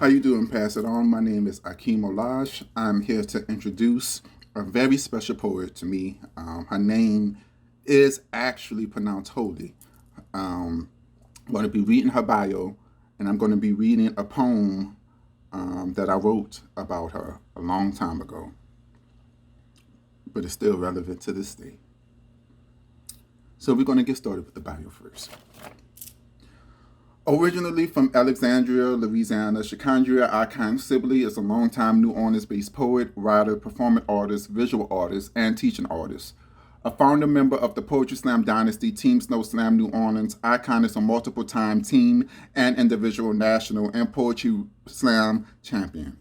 How you doing, Pass It On? My name is Akeem Olaj. I'm here to introduce a very special poet to me. Her name is actually pronounced Holy. I'm going to be reading her bio, and I'm going to be reading a poem that I wrote about her a long time ago, but it's still relevant to this day. So we're going to get started with the bio first. Originally from Alexandria, Louisiana, Sha'Condria icon Sibley is a longtime New Orleans-based poet, writer, performing artist, visual artist, and teaching artist. A founder member of the Poetry Slam dynasty, Team Snow Slam New Orleans, Icon is a multiple-time team and individual national and Poetry Slam champion.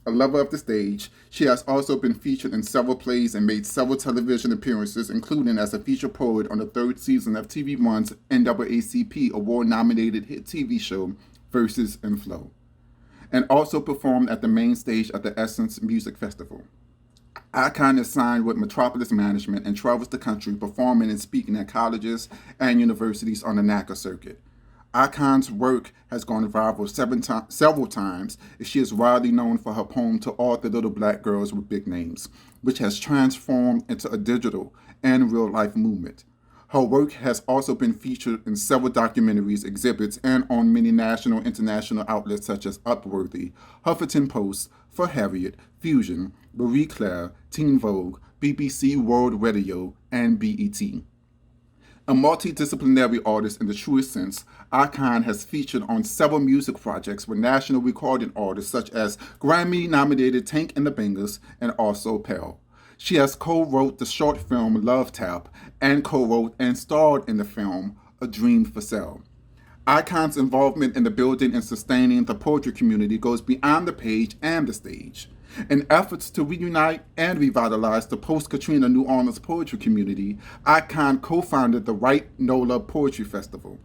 A lover of the stage, she has also been featured in several plays and made several television appearances, including as a featured poet on the third season of TV1's NAACP award-nominated hit TV show Verses and Flow, and also performed at the main stage of the Essence Music Festival. Icon is signed with Metropolis Management and travels the country performing and speaking at colleges and universities on the NACA circuit. Icon's work has gone viral several times, and she is widely known for her poem To All the Little Black Girls with Big Names, which has transformed into a digital and real-life movement. Her work has also been featured in several documentaries, exhibits, and on many national and international outlets such as Upworthy, Huffington Post, For Harriet, Fusion, Marie Claire, Teen Vogue, BBC World Radio, and BET. A multidisciplinary artist in the truest sense, Icon has featured on several music projects with national recording artists such as Grammy-nominated Tank and the Bangers and also Pell. She has co-wrote the short film Love Tap and co-wrote and starred in the film A Dream for Sale. Icon's involvement in the building and sustaining the poetry community goes beyond the page and the stage. In efforts to reunite and revitalize the post-Katrina New Orleans poetry community, Icon co-founded the Write NOLA Poetry Festival.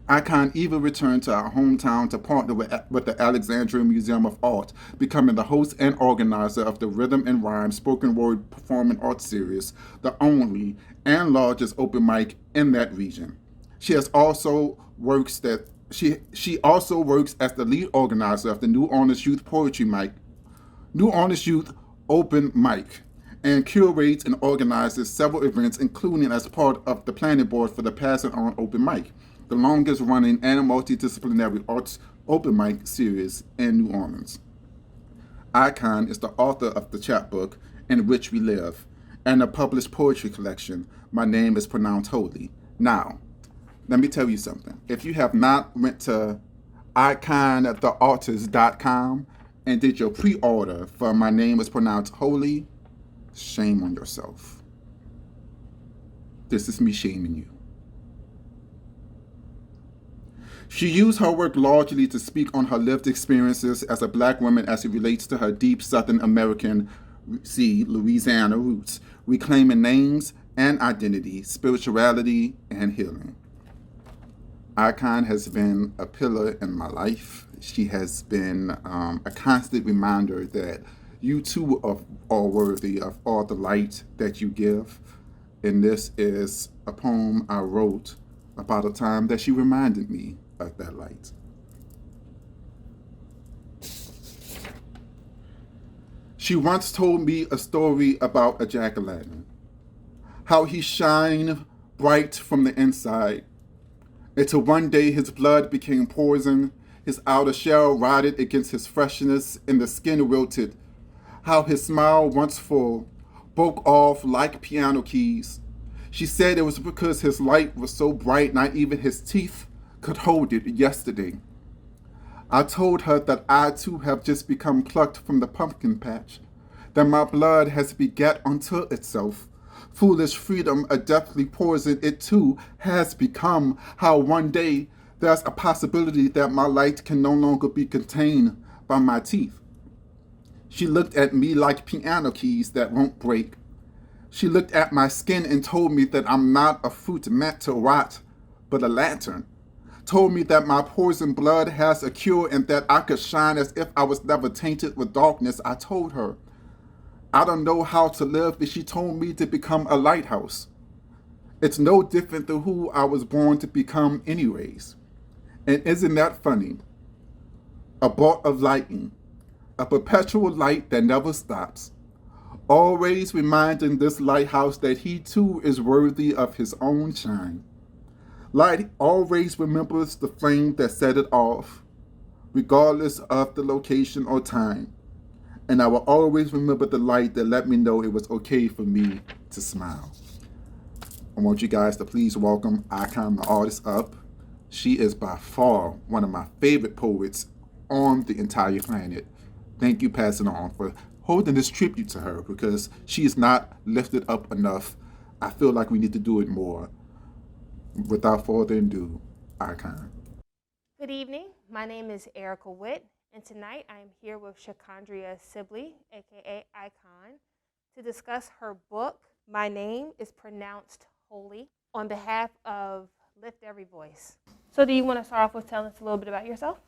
Icon even returned to our hometown to partner with the Alexandria Museum of Art, becoming the host and organizer of the Rhythm and Rhyme spoken word performing arts series, the only and largest open mic in that region. She also works as the lead organizer of the New Orleans Youth Open Mic, and curates and organizes several events, including as part of the planning board for the Pass It On Open Mic, the longest running and multidisciplinary arts open mic series in New Orleans. Icon is the author of the chapbook In Which We Live and a published poetry collection, My Name is Pronounced Holy. Now, let me tell you something. If you have not went to icontheartist.com and did your pre-order for My Name is Pronounced Holy, shame on yourself. This is me shaming you. She used her work largely to speak on her lived experiences as a Black woman as it relates to her deep Southern American, Louisiana roots, reclaiming names and identity, spirituality, and healing. Icon has been a pillar in my life. She has been a constant reminder that you too are worthy of all the light that you give. And this is a poem I wrote about a time that she reminded me of that light. She once told me a story about a jack-o'-lantern, how he shined bright from the inside, until one day his blood became poison, his outer shell rotted against his freshness, and the skin wilted, how his smile, once full, broke off like piano keys. She said it was because his light was so bright not even his teeth could hold it yesterday. I told her that I too have just become plucked from the pumpkin patch, that my blood has begat unto itself. Foolish freedom, a deathly poison, it too has become, how one day there's a possibility that my light can no longer be contained by my teeth. She looked at me like piano keys that won't break. She looked at my skin and told me that I'm not a fruit meant to rot, but a lantern. Told me that my poison blood has a cure and that I could shine as if I was never tainted with darkness. I told her, I don't know how to live, but she told me to become a lighthouse. It's no different than who I was born to become anyways. And isn't that funny? a bolt of lightning, a perpetual light that never stops, always reminding this lighthouse that he too is worthy of his own shine. Light always remembers the flame that set it off, regardless of the location or time. And I will always remember the light that let me know it was okay for me to smile. I want you guys to please welcome iCon, the artist, up. She is by far one of my favorite poets on the entire planet. Thank you, Passing On, for holding this tribute to her because she is not lifted up enough. I feel like we need to do it more. Without further ado, iCon. Good evening. My name is Erica Witt, and tonight I am here with Sha'Condria Sibley, aka iCon, to discuss her book, My Name is Pronounced Holy, on behalf of Lift Every Voice. So do you want to start off with telling us a little bit about yourself?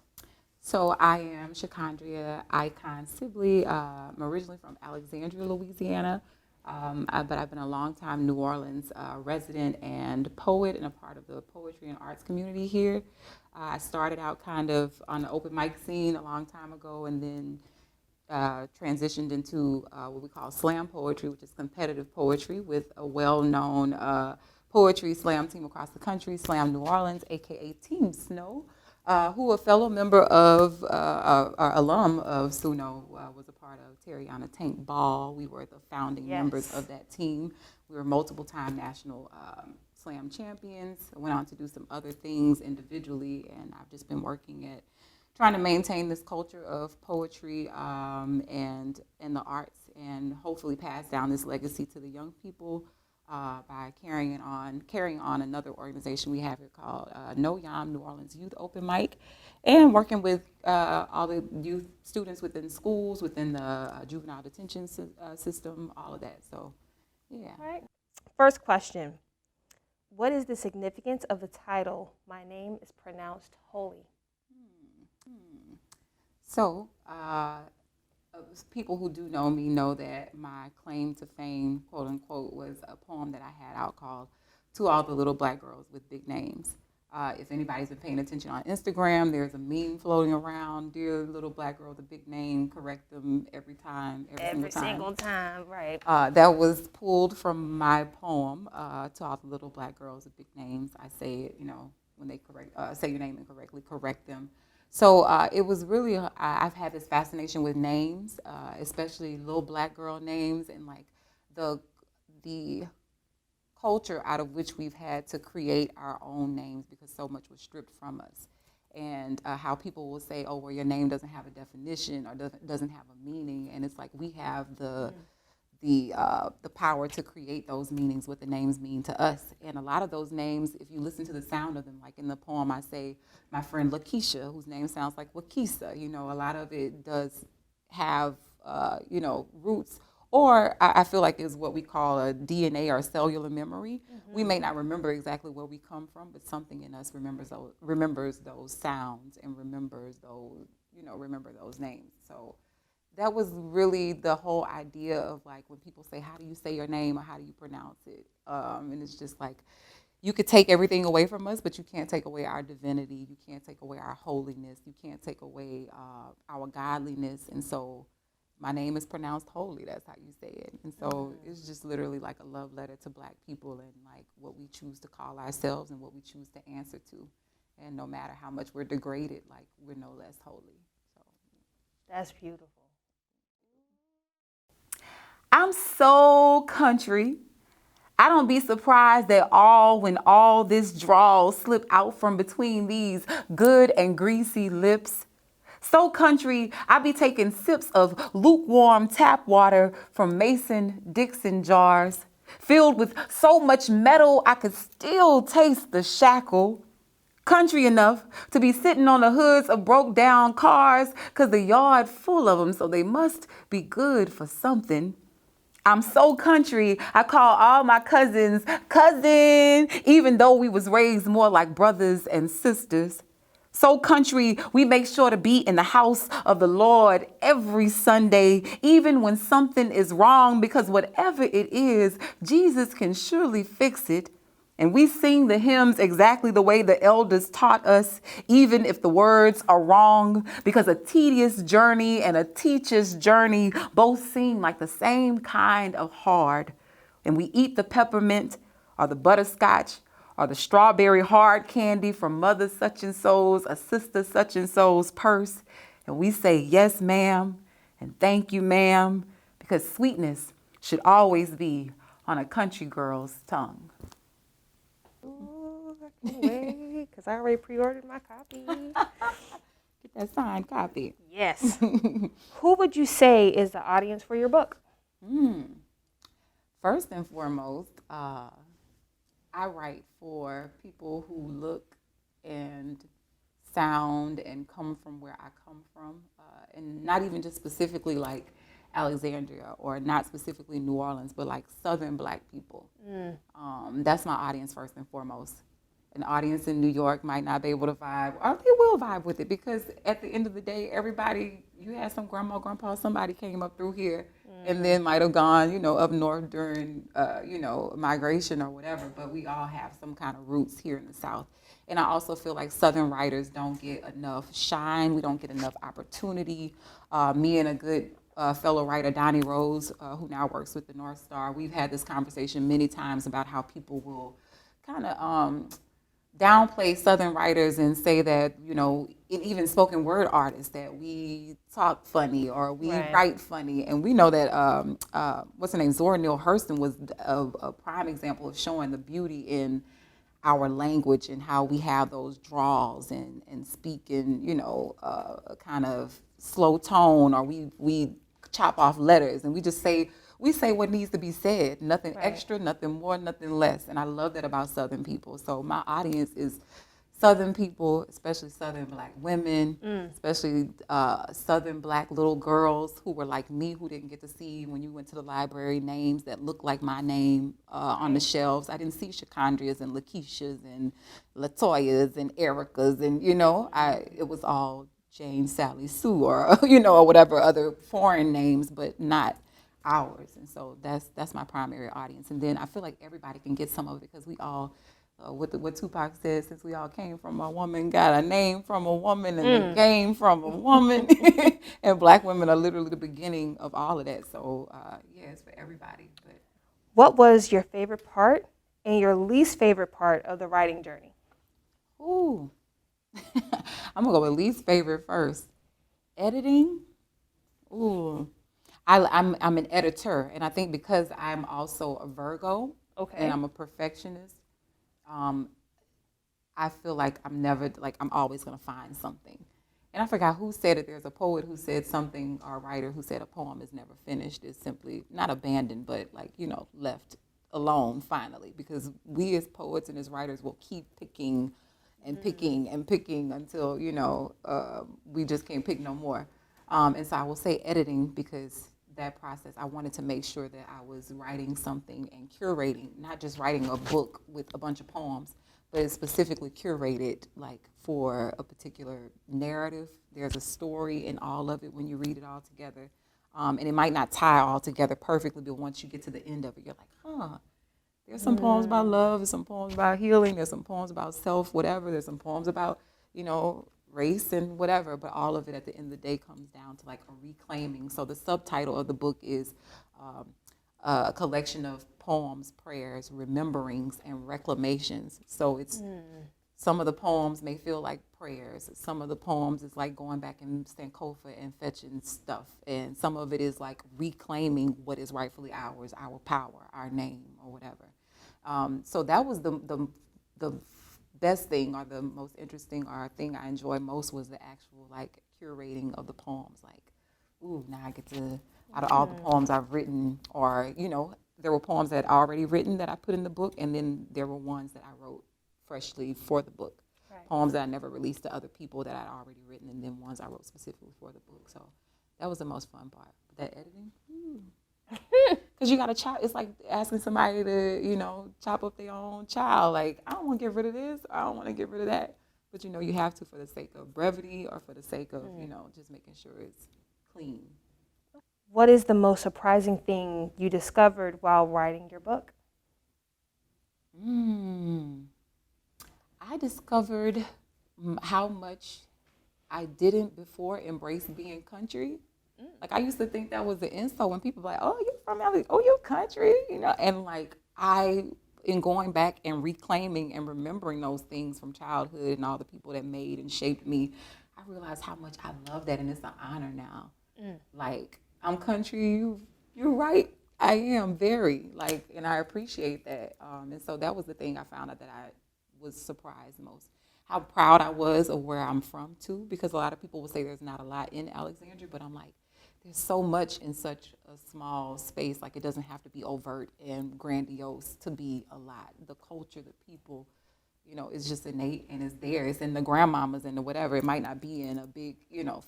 So I am Sha'Condria iCon Sibley. I'm originally from Alexandria, Louisiana, but I've been a long-time New Orleans resident and poet and a part of the poetry and arts community here. I started out kind of on the open mic scene a long time ago and then transitioned into what we call slam poetry, which is competitive poetry with a well-known poetry slam team across the country, Slam New Orleans, aka Team Snow. Who a fellow member of, or alum of Suno, was a part of Terriana Tank Ball. We were the founding members of that team. We were multiple-time national slam champions. I went on to do some other things individually, and I've just been working at trying to maintain this culture of poetry and the arts, and hopefully pass down this legacy to the young people. By carrying on another organization we have here called No Yam New Orleans Youth Open Mic, and working with all the youth students within schools, within the juvenile detention system, all of that. So, yeah. All right. First question. What is the significance of the title, My Name is Pronounced Holy? So, people who do know me know that my claim to fame, quote unquote, was a poem that I had out called To All the Little Black Girls with Big Names. If anybody's been paying attention on Instagram, there's a meme floating around, dear little black girl with a big name, correct them every single time, right. That was pulled from my poem, To All the Little Black Girls with Big Names. I say it, when they say your name incorrectly, correct them. So it was really, I've had this fascination with names, especially little black girl names, and like the culture out of which we've had to create our own names because so much was stripped from us. And how people will say, oh, well, your name doesn't have a definition or doesn't have a meaning. And it's like we have the power to create those meanings, what the names mean to us. And a lot of those names, if you listen to the sound of them, like in the poem I say, my friend Lakeisha, whose name sounds like Wakisa, a lot of it does have, roots. Or I feel like is what we call a DNA or cellular memory. Mm-hmm. We may not remember exactly where we come from, but something in us remembers those sounds and remembers those names. So that was really the whole idea of like when people say, how do you say your name or how do you pronounce it? And it's just like, you could take everything away from us, but you can't take away our divinity. You can't take away our holiness. You can't take away our godliness. And so my name is pronounced holy. That's how you say it. And so it's just literally like a love letter to black people and like what we choose to call ourselves and what we choose to answer to. And no matter how much we're degraded, like we're no less holy. So that's beautiful. I'm so country. I don't be surprised at all when all this drawl slip out from between these good and greasy lips. So country, I be taking sips of lukewarm tap water from Mason-Dixon jars, filled with so much metal I could still taste the shackle. Country enough to be sitting on the hoods of broke down cars, 'cause the yard full of them, so they must be good for something. I'm so country, I call all my cousins cousin, even though we was raised more like brothers and sisters. So country, we make sure to be in the house of the Lord every Sunday, even when something is wrong, because whatever it is, Jesus can surely fix it. And we sing the hymns exactly the way the elders taught us, even if the words are wrong, because a tedious journey and a teacher's journey both seem like the same kind of hard. And we eat the peppermint or the butterscotch or the strawberry hard candy from mother such and so's, a sister such and so's purse. And we say, yes, ma'am, and thank you, ma'am, because sweetness should always be on a country girl's tongue. Ooh, I can't wait, because I already pre-ordered my copy. Get that signed copy. Yes. Who would you say is the audience for your book? First and foremost, I write for people who look and sound and come from where I come from, and not even just specifically like Alexandria or not specifically New Orleans, but like Southern Black people. That's my audience first and foremost. An audience in New York might not be able to vibe, or they will vibe with it, because at the end of the day, everybody, you had some grandma, grandpa, somebody came up through here and then might have gone, up north during, migration or whatever, but we all have some kind of roots here in the South. And I also feel like Southern writers don't get enough shine. We don't get enough opportunity. Me and a good fellow writer, Donnie Rose, who now works with the North Star, we've had this conversation many times about how people will kind of downplay Southern writers and say that, even spoken word artists, that we talk funny or we write funny. And we know that, what's her name, Zora Neale Hurston was a prime example of showing the beauty in our language and how we have those draws and speak in, a kind of slow tone, or we chop off letters and we say what needs to be said, nothing extra, nothing more, nothing less. And I love that about Southern people. So my audience is Southern people, especially Southern Black women, especially Southern Black little girls who were like me, who didn't get to see, when you went to the library, names that looked like my name on the shelves. I didn't see Sha'Condrias and Lakeishas and Latoyas and Ericas, and it was all Jane, Sally, Sue, or or whatever other foreign names, but not ours. And so that's my primary audience. And then I feel like everybody can get some of it, because we all, what Tupac says, since we all came from a woman, got a name from a woman, and the game from a woman. And Black women are literally the beginning of all of that. So it's for everybody. But What was your favorite part and your least favorite part of the writing journey? ooh, I'm gonna go with least favorite first. Editing. Ooh. I'm an editor, and I think because I'm also a Virgo, and I'm a perfectionist, I feel like I'm always gonna find something. And I forgot who said it. There's a poet who said something, or a writer who said a poem is never finished. It's simply not abandoned, but left alone finally, because we as poets and as writers will keep picking and picking and picking until we just can't pick no more. And so I will say editing, because that process, I wanted to make sure that I was writing something and curating, not just writing a book with a bunch of poems, but it's specifically curated like for a particular narrative. There's a story in all of it when you read it all together. And it might not tie all together perfectly, but once you get to the end of it, you're like, there's some poems about love, there's some poems about healing, there's some poems about self, whatever, there's some poems about, race and whatever, but all of it at the end of the day comes down to like a reclaiming. So the subtitle of the book is a collection of poems, prayers, rememberings, and reclamations. So it's some of the poems may feel like prayers. Some of the poems is like going back in Sankofa and fetching stuff. And some of it is like reclaiming what is rightfully ours, our power, our name, or whatever. So that was the best thing, or the most interesting, or thing I enjoyed most, was the actual like curating of the poems. Like, ooh, now I get to, out of all the poems I've written, or there were poems that I already written that I put in the book, and then there were ones that I wrote freshly for the book. Poems that I never released to other people that I'd already written, and then ones I wrote specifically for the book. So that was the most fun part. But that editing, because you got to chop. It's like asking somebody to, chop up their own child. Like, I don't want to get rid of this. I don't want to get rid of that. But, you have to, for the sake of brevity, or for the sake of, just making sure it's clean. What is the most surprising thing you discovered while writing your book? I discovered how much I didn't before embrace being country. Like I used to think that was an insult when people were like, "Oh, you're from LA. Oh, you're country," And like in going back and reclaiming and remembering those things from childhood and all the people that made and shaped me, I realized how much I love that, and it's an honor now. Like I'm country. You're right. I am very like, and I appreciate that. And so that was the thing I found out that I was surprised most. How proud I was of where I'm from too, because a lot of people will say there's not a lot in Alexandria, but I'm like, there's so much in such a small space. Like it doesn't have to be overt and grandiose to be a lot. The culture, the people, is just innate and it's there. It's in the grandmamas and the whatever. It might not be in a big,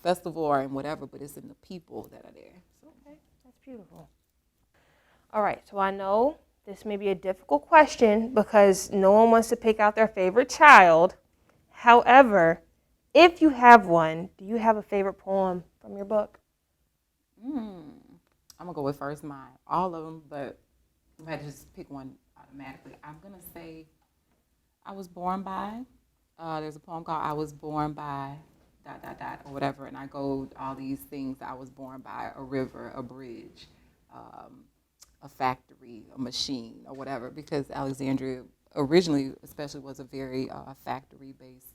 festival or in whatever, but it's in the people that are there. So. Okay, that's beautiful. All right, so I know this may be a difficult question because no one wants to pick out their favorite child. However, if you have one, do you have a favorite poem from your book? I'm gonna go with first mine. All of them, but if I had to just pick one automatically, I'm gonna say I was born by. There's a poem called I was born by ... or whatever, and I go all these things. I was born by a river, a bridge, a factory, a machine, or whatever, because Alexandria originally especially was a very factory-based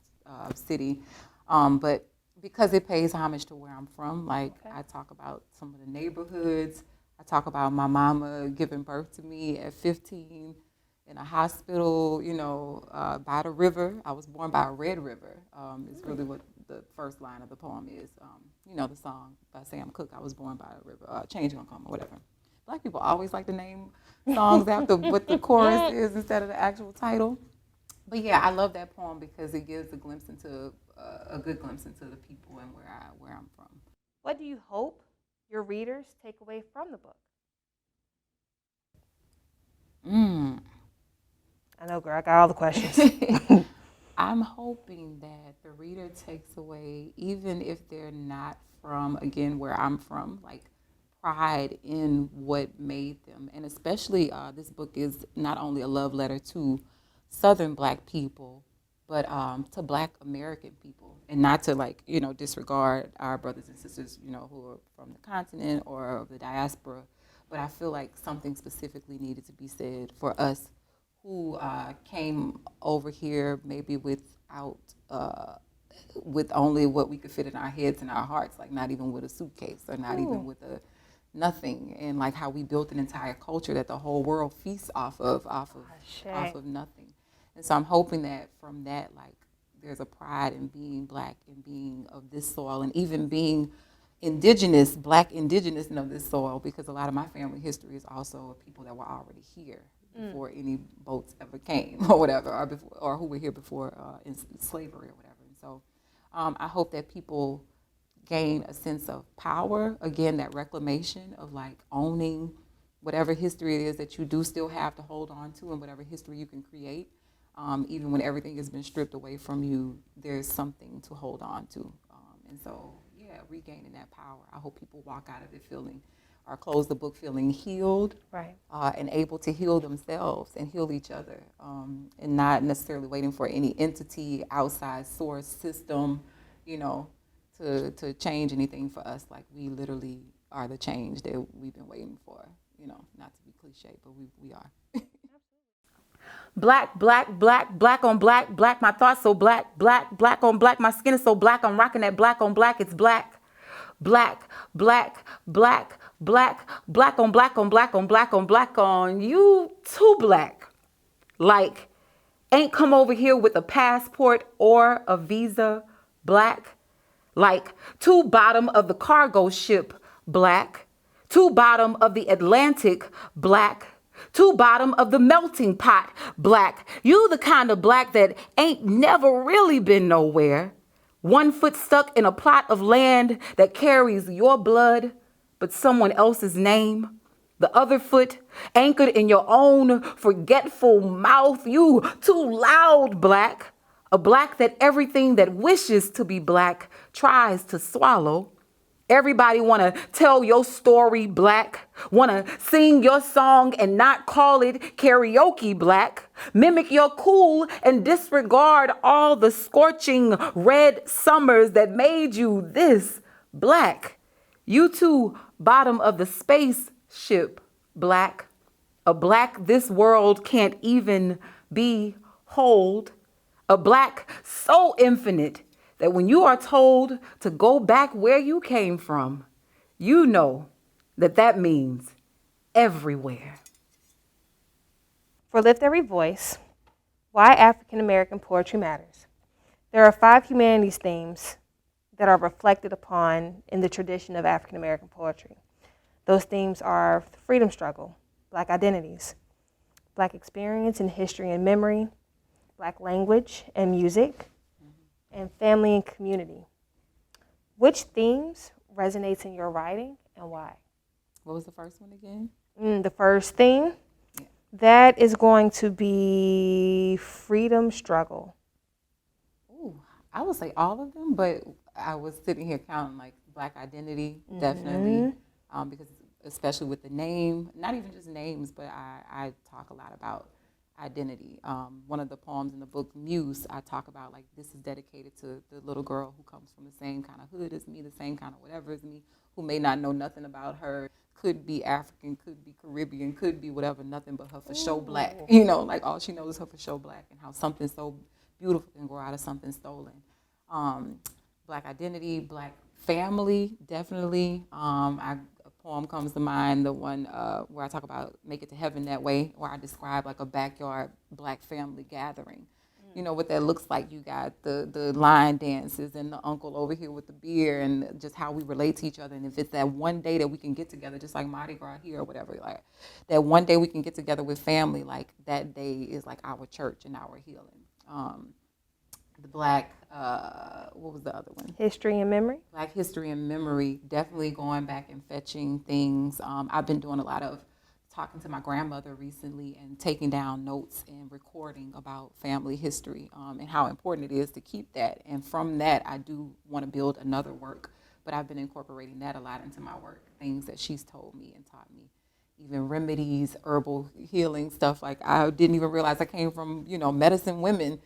city, but because it pays homage to where I'm from, like I talk about some of the neighborhoods. I talk about my mama giving birth to me at 15 in a hospital, by the river. I was born by a red river. It's really what the first line of the poem is. The song by Sam Cooke, I was born by a river, Change Gonna Come, or whatever. Black people always like to name songs after what the chorus is instead of the actual title. But yeah, I love that poem because it gives a glimpse into a good glimpse into the people and where I'm from. What do you hope your readers take away from the book? I know, girl, I got all the questions. I'm hoping that the reader takes away, even if they're not from, again, where I'm from, like pride in what made them. And especially this book is not only a love letter to Southern Black people, but to Black American people, and not to disregard our brothers and sisters, who are from the continent or of the diaspora. But I feel like something specifically needed to be said for us who came over here maybe without, with only what we could fit in our heads and our hearts, like not even with a suitcase or not even with a nothing, and like how we built an entire culture that the whole world feasts off of nothing. And so I'm hoping that from that, like, there's a pride in being Black and being of this soil, and even being indigenous, Black indigenous of this soil, because a lot of my family history is also of people that were already here before any boats ever came or whatever, or who were here before in slavery or whatever. And so I hope that people gain a sense of power, again, that reclamation of like owning whatever history it is that you do still have to hold on to, and whatever history you can create. Even when everything has been stripped away from you, there's something to hold on to. And so, yeah, regaining that power. I hope people walk out of it feeling, or close the book feeling healed, right, and able to heal themselves and heal each other, and not necessarily waiting for any entity, outside source, system, to change anything for us. Like, we literally are the change that we've been waiting for, not to be cliche, but we are. Black, black, black, black on black, black, my thoughts so black, black, black on black, my skin is so black, I'm rocking that black on black, it's black, black, black, black, black, black on black on black on black on black on, you too black. Like, ain't come over here with a passport or a visa, black. Like, to bottom of the cargo ship, black. To bottom of the Atlantic, black. To bottom of the melting pot, black. You the kind of black that ain't never really been nowhere. 1 foot stuck in a plot of land that carries your blood, but someone else's name. The other foot anchored in your own forgetful mouth. You too loud, black. A black that everything that wishes to be black tries to swallow. Everybody want to tell your story black, want to sing your song and not call it karaoke black, mimic your cool and disregard all the scorching red summers that made you this black. You too, bottom of the spaceship black, a black this world can't even behold, a black so infinite that when you are told to go back where you came from, you know that that means everywhere. For Lift Every Voice, Why African American Poetry Matters. There are 5 humanities themes that are reflected upon in the tradition of African American poetry. Those themes are the freedom struggle, Black identities, Black experience in history and memory, Black language and music, and family and community. Which themes resonates in your writing and why? What was the first one again? The first theme, that is going to be freedom struggle. Ooh, I would say all of them, but I was sitting here counting like Black identity, definitely, because especially with the name, not even just names, but I talk a lot about identity. One of the poems in the book, Muse, I talk about like this is dedicated to the little girl who comes from the same kind of hood as me, the same kind of whatever as me, who may not know nothing about her, could be African, could be Caribbean, could be whatever, nothing but her for show black. You know, like all she knows is her for show black, and how something so beautiful can grow out of something stolen. Black identity, Black family, definitely. A poem comes to mind, the one where I talk about Make It to Heaven That Way, where I describe like a backyard Black family gathering. You know what that looks like. You got the line dances and the uncle over here with the beer, and just how we relate to each other. And if it's that one day that we can get together, just like Mardi Gras here or whatever, like that one day we can get together with family, like that day is like our church and our healing. The Black, what was the other one? History and memory. Black history and memory, definitely going back and fetching things. I've been doing a lot of talking to my grandmother recently and taking down notes and recording about family history, and how important it is to keep that. And from that, I do want to build another work, but I've been incorporating that a lot into my work, things that she's told me and taught me. Even remedies, herbal healing, stuff like I didn't even realize I came from, medicine women.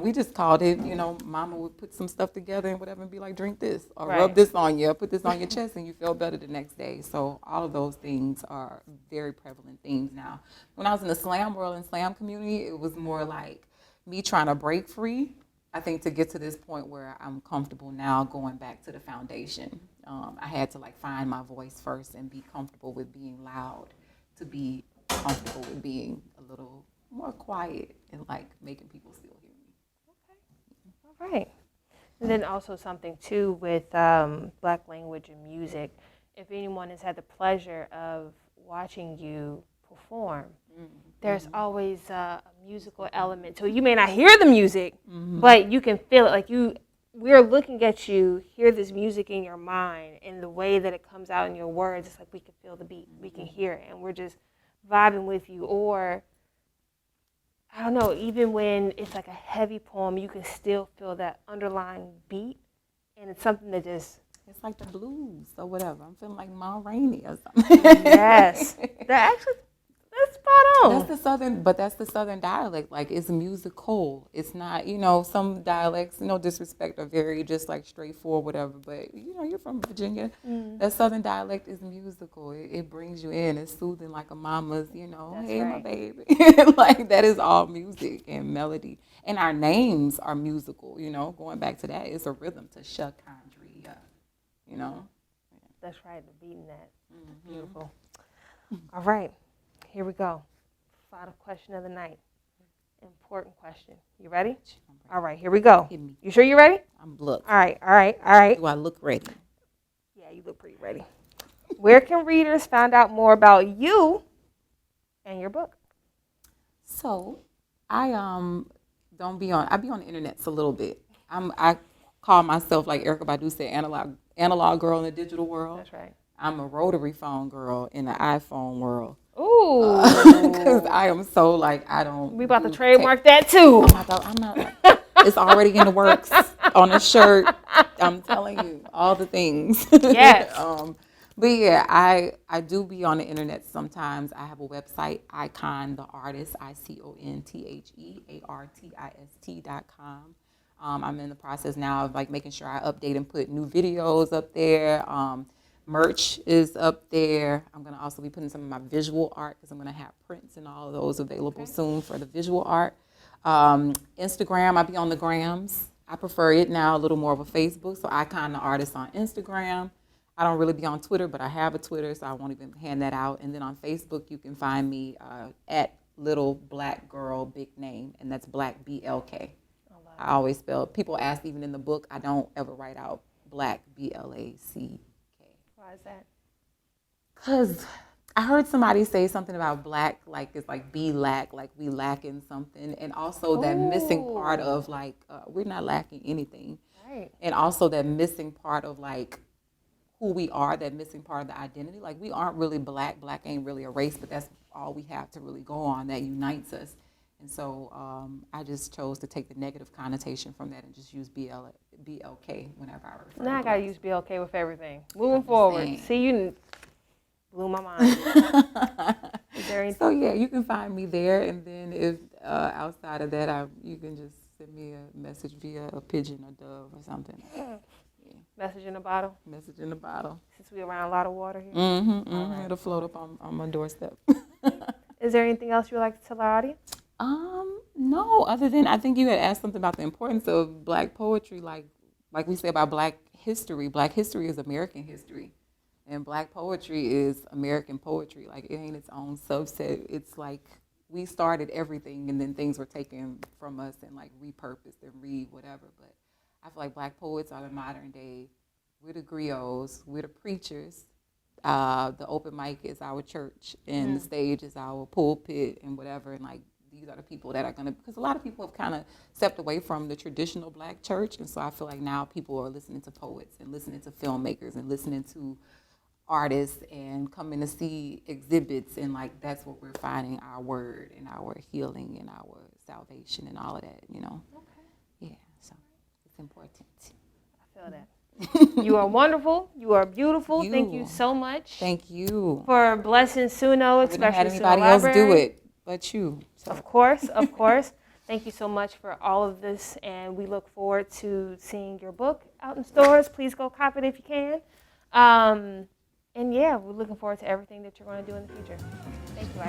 We just called it, mama would put some stuff together and whatever and be like, drink this or rub this on you, or put this on your chest and you feel better the next day. So all of those things are very prevalent themes now. When I was in the slam world and slam community, it was more like me trying to break free, I think, to get to this point where I'm comfortable now going back to the foundation. I had to find my voice first and be comfortable with being loud to be comfortable with being a little more quiet and making people still hear me. Okay. All right. And then also something too with Black language and music. If anyone has had the pleasure of watching you perform, there's always a musical element to it. You may not hear the music, but you can feel it. We're looking at you, hear this music in your mind, and the way that it comes out in your words, it's like we can feel the beat, we can hear it, and we're just vibing with you. Or, I don't know, even when it's like a heavy poem, you can still feel that underlying beat, and it's something that just... It's like the blues or whatever. I'm feeling like Ma Rainey or something. Yes. That's spot on. That's the southern dialect. It's musical. It's not, some dialects, no disrespect, are very just straightforward, whatever. But, you're from Virginia. That southern dialect is musical. It brings you in. It's soothing like a mama's, That's hey, right. my baby. That is all music and melody. And our names are musical, going back to that. It's a rhythm to Sha'Condria, That's right, the beating that. Beautiful. All right. Here we go. Final question of the night. Important question. You ready? All right, here we go. Hit me. You sure you're ready? Look. All right. Do I look ready? Yeah, you look pretty ready. Where can readers find out more about you and your book? So, I be on the internet a little bit. I call myself, like Erykah Badu said, analog girl in the digital world. That's right. I'm a rotary phone girl in the iPhone world. Ooh. Because I am so I don't. We about to trademark that too. I'm not. It's already in the works on a shirt. I'm telling you, all the things. Yes. But yeah, I do be on the internet sometimes. I have a website, iCon the artist, ICONTHEARTIST.com. I'm in the process now of like making sure I update and put new videos up there. Merch is up there. I'm gonna also be putting some of my visual art because I'm gonna have prints and all of those available soon for the visual art. Instagram, I be on the grams. I prefer it now a little more of a Facebook. So Icon the artist on Instagram. I don't really be on Twitter, but I have a Twitter, so I won't even hand that out. And then on Facebook, you can find me at Little Black Girl Big Name, and that's Black BLK. I always spell. People ask even in the book, I don't ever write out Black BLACK. Why is that? Because I heard somebody say something about black, like it's like be lack, like we lacking something. And also that missing part of like, we're not lacking anything. Right. And also that missing part of like who we are, that missing part of the identity. Like we aren't really black. Black ain't really a race, but that's all we have to really go on that unites us. And so I just chose to take the negative connotation from that and just use BLK whenever I refer Now I to gotta it. use BLK with everything. Moving forward. saying. See, you blew my mind. Is there anything? So yeah, you can find me there, and then if outside of that, you can just send me a message via a pigeon or dove or something. Message in a bottle? Message in the bottle. Since we around a lot of water here. Right. It'll float up on my doorstep. Is there anything else you would like to tell our audience? No, other than I think you had asked something about the importance of black poetry, like we say about black history. Black history is American history, and black poetry is American poetry. Like it ain't its own subset. It's like we started everything, and then things were taken from us and like repurposed and whatever. But I feel like black poets are the modern day. We're the griots. We're the preachers. The open mic is our church, and the stage is our pulpit and whatever. And like these are the people that are gonna, because a lot of people have kind of stepped away from the traditional black church, and so I feel like now people are listening to poets and listening to filmmakers and listening to artists and coming to see exhibits, and like that's what we're finding our word and our healing and our salvation and all of that, you know. Yeah, so it's important. I feel that. You are wonderful. You are beautiful. Thank you so much. Thank you for blessing Suno, I wouldn't have had especially anybody Suno else do Library. it but you. So. Of course, of course. Thank you so much for all of this, and we look forward to seeing your book out in stores. Please go cop it if you can. And yeah, we're looking forward to everything that you're going to do in the future. Thank you,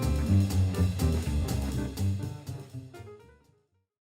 Ike.